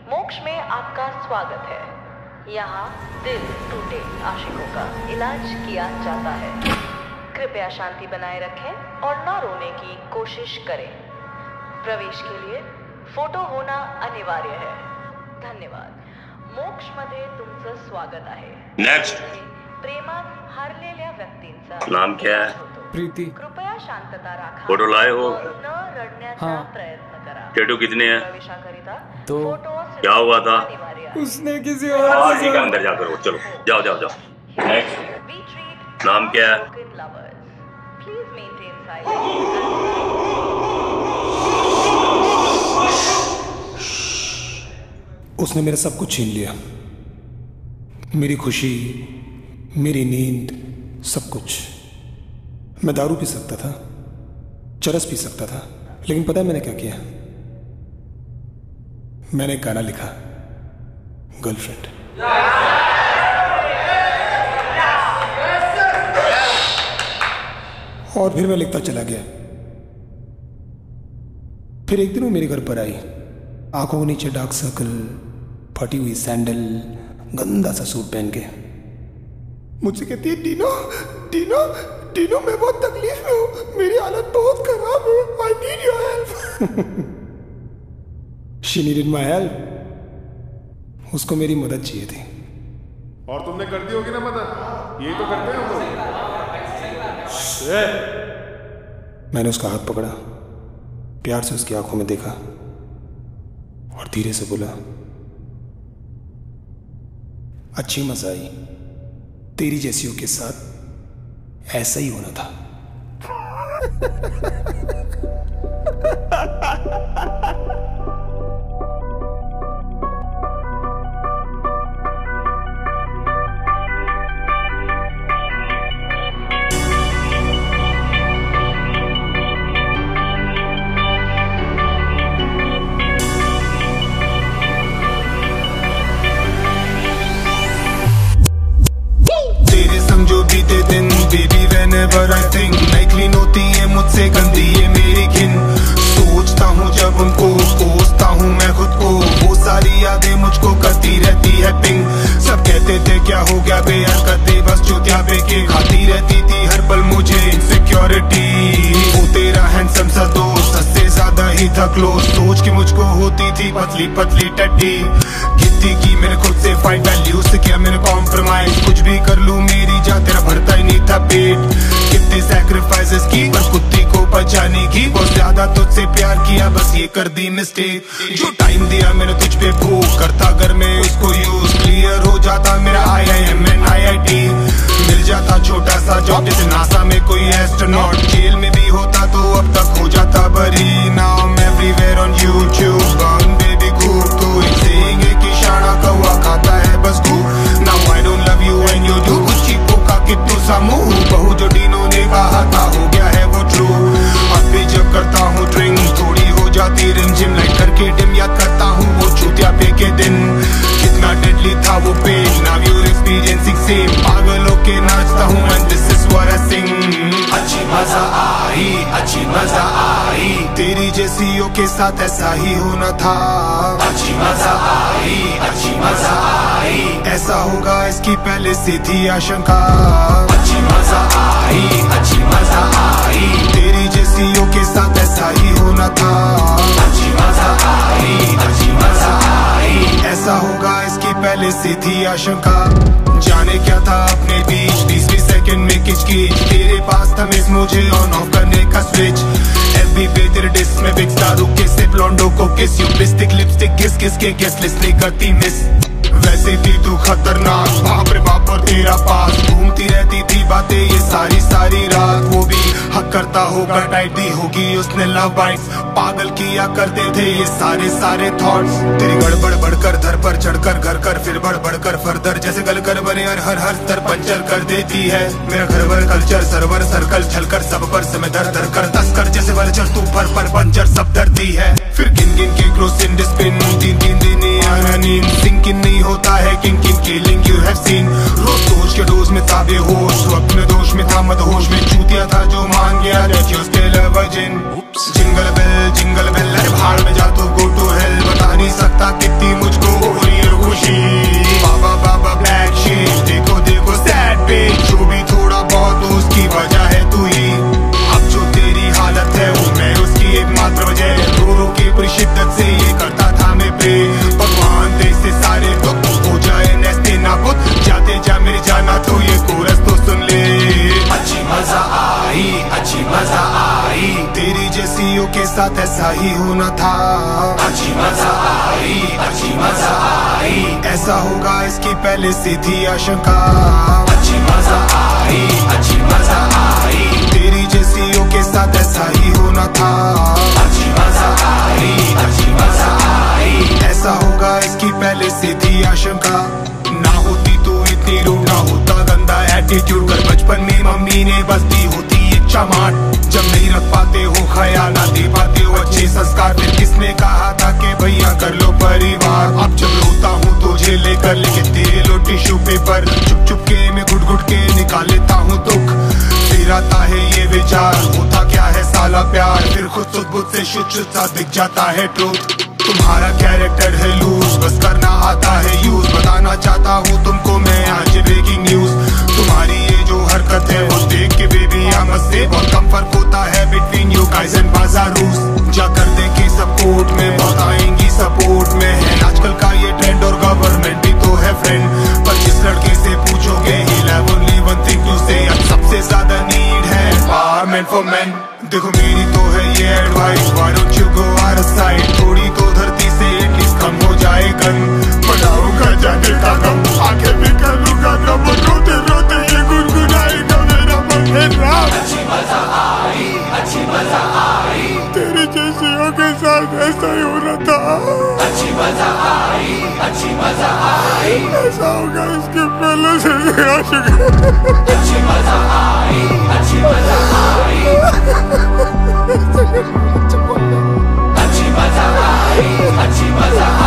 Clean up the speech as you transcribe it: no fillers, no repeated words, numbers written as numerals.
मोक्ष में आपका स्वागत है। यहाँ दिल टूटे आशिकों का इलाज किया जाता है। कृपया शांति बनाए रखें और न रोने की कोशिश करें। प्रवेश के लिए फोटो होना अनिवार्य है। धन्यवाद। मोक्ष मध्ये तुमचं स्वागत आहे। नेक्स्ट। प्रेमात हारलेल्या व्यक्तींचा नाम क्या है? प्रीति। कृपया शांतता राखा। फोटो लाए हो? न रडण्याचा प्रयत्न करा। टैटू कितने हैं? प्रवेशाकरिता तो क्या हुआ था? उसने किसी और ठीक है, अंदर जाकर हो। चलो जाओ जाओ जाओ। नेक्स्ट। नाम क्या है? उसने मेरा सब कुछ छीन लिया, मेरी खुशी, मेरी नींद, सब कुछ। मैं दारू पी सकता था, चरस पी सकता था, लेकिन पता है मैंने क्या किया? मैंने एक गाना लिखा, गर्लफ्रेंड। और फिर मैं लिखता चला गया। फिर एक दिन वो मेरे घर पर आई, आंखों के नीचे डार्क सर्कल, फटी हुई सैंडल, गंदा सा सूट पहन के मुझसे कहती है, डीनो डीनो डीनो मैं बहुत तकलीफ में हूं, मेरी हालत बहुत खराब है, I need your help. She needed my help. उसको मेरी मदद चाहिए थी। और तुमने कर दी होगी ना मदद? यही तो करते हैं हम लोग। मैंने उसका हाथ पकड़ा, प्यार से उसकी आंखों में देखा और धीरे से बोला, अच्छी मजा आई, तेरी जैसियों के साथ ऐसा ही होना था। जो बीते दिन बेबी whenever I think नहीं क्लीन होती है मुझसे गंदी ये मेरी घिन। सोचता हूँ जब उनको, कोसता हूँ मैं खुद को, वो सारी यादें मुझको करती रहती है पिंग। सब कहते थे क्या हो गया बेहरकतें, बस चूतिया बेके खाती रहती थी हर पल मुझे इनसिक्योरिटी। वो तेरा हैंडसम सा दोस्त सबसे ज्यादा ही था क्लोज, सोच के मुझको होती थी पतली पतली टट्टी। कितनी की मैंने खुद से फाइट, वैल्यू से किया मैंने कॉम्प्रोमाइज, कुछ भी कर लूं मेरी जा तेरा भरता ही नहीं था पेट। कितने सैक्रिफाइसेस की बस कुत्ती को बचाने की, बहुत ज्यादा तुझसे प्यार किया बस ये कर दी मिस्टेक। जो टाइम दिया मैंने तुझ पे वो करता अगर मैं उसको यूज, क्लियर हो जाता मेरा IIM and IIT। मिल जाता छोटा सा जॉब जैसे नासा में कोई एस्ट्रोनॉट, जेल में भी होता तो अब तक हो जाता बरी। Now I'm everywhere on YouTube, gone baby cool, तो saying कि शाना कौवा खाता है बस गू। Now I don't love you and you do, कुछ चीपों का कितनों सा मुंह, बहु जो डीनो ने कहा था हो गया है वो ट्रू। अब भी जब करता हूँ ड्रिंक थोड़ी हो जाती रिमझिम, लाइट करके डिम याद करता हूँ वो चूतिया पे के दिन। कितना डेडली था वो pen, now you're experiencing same। पागलों के नाचता हूँ and this is what I sing। अच्छी मजा आई, अच्छी मजा आई, तेरी जैसियों के साथ ऐसा ही होना था। अच्छी मजा आई, अच्छी मजा आई, ऐसा होगा इसकी पहले से थी आशंका। अच्छी मजा आई, अच्छी मजा आई, तेरी जैसियों के साथ ऐसा ही होना था। अच्छी मजा आई, अच्छी मजा आई, ऐसा होगा इसकी पहले से थी आशंका। जाने क्या था अपने बीच 20 सेकंड में किचकिच, तेरे पास था मिस मुझे ऑन ऑफ करने का स्विच। FB पे तेरे डिस्क में बिक दारू के सिर्फ लॉन्डो को किस, यू लिपस्टिक लिपस्टिक किस किस के गेस्ट लिस्ट नहीं करती मिस। वैसे थी तू खतरनाक, बाप रे बाप और तेरा पास घूमती रहती थी बातें ये सारी सारी रात। वो भी हक करता होगा, टाइट दी होगी उसने लव बाइट्स, पागल किया करते थे ये सारे सारे थॉट्स। तेरी गड़बड़ बढ़कर धर पर चढ़कर घर कर, फिर बढ़ बढ़कर फर्दर जैसे गल कर बने और हर स्तर पंचर कर देती है मेरा घर भर कल्चर। सर्वर सर्कल छलकर सब पर समय दर दर कर तस्कर जैसे वल्चर, तू पर पंचर सब डरती है। फिर गिन गिन के क्रोस इन डिस्पिन, तीन तीन दिन आना नींद, सिंकिंग नहीं होता है king king killing you have seen. रोज सोच के डोज में था बेहोश, वक्त में दोष में था मदहोश में, चूतिया था जो मान गया that you're still a virgin। Jingle bell अरे भाड़ में जा तू, गो टू हेल, बता नहीं सकता कितनी मुझको साथ ऐसा ही होना था। अच्छी मजा आई, अच्छी मजा आई, ऐसा होगा इसकी पहले से थी आशंका। अच्छी मजा आई, अच्छी मजा आई, तेरी जैसियों के साथ ऐसा ही होना था। अच्छी मजा आई, अच्छी मजा आई, ऐसा होगा इसकी पहले से थी आशंका। ना होती तो इतनी रूड, ना होता गंदा एटीट्यूड, कर बचपन में मम्मी ने बस दी होती एक चमाट। जब नहीं रख पाते हो ख्याल, ना दे पाते हो अच्छे संस्कार, फिर किसने कहा था कि भैया कर लो परिवार। अब जब रोता हूँ तो झेले कर लेके तेल और टिश्यू पेपर, चुप चुप के मैं घुट घुट के निकाल लेता हूँ दुख। फिर आता है ये विचार, होता क्या है साला प्यार, फिर खुद सुध बुध से शुद्ध शुद्ध सा दिख जाता है ट्रूथ। तुम्हारा कैरेक्टर है लूज, बस करना आता है यूज, बताना चाहता हूँ तुमको मैं आज ब्रेकिंग न्यूज। तुम्हारी ये जो हरकत है वो देख के बेबी मत से बहुत कम फर्क होता है बिटवीन यू गाइस एंड बाजारूस। जा कर देखे सपोर्ट में, बहुत आएंगी सपोर्ट में, है आजकल का ये ट्रेंड और गवर्नमेंट भी तो है फ्रेंड। पर जिस लड़के से पूछोगे he'll have only one thing to say, अब सबसे ज्यादा नीड है empowerment for men। देखो मेरी तो है ये advice, why don't you go out of sight, थोड़ी तो धरती से एटलीस्ट कम हो जाए गन। बनाऊंगा जाने का गम, आंखें भी करूंगा नम, रोते रोते ये गुनगुनाएगा मेरा मन है राम। अच्छी मजा आई, अच्छी मजा आई, तेरे जैसियों के साथ ऐसा ही होना था। अच्छी मजा आई, अच्छी मजा आई, ऐसा होगा इसके पहले से आशुका। अच्छी मजा आई, अच्छी मजा आई, अच्छी मजा आई, अच्छी मजा आई।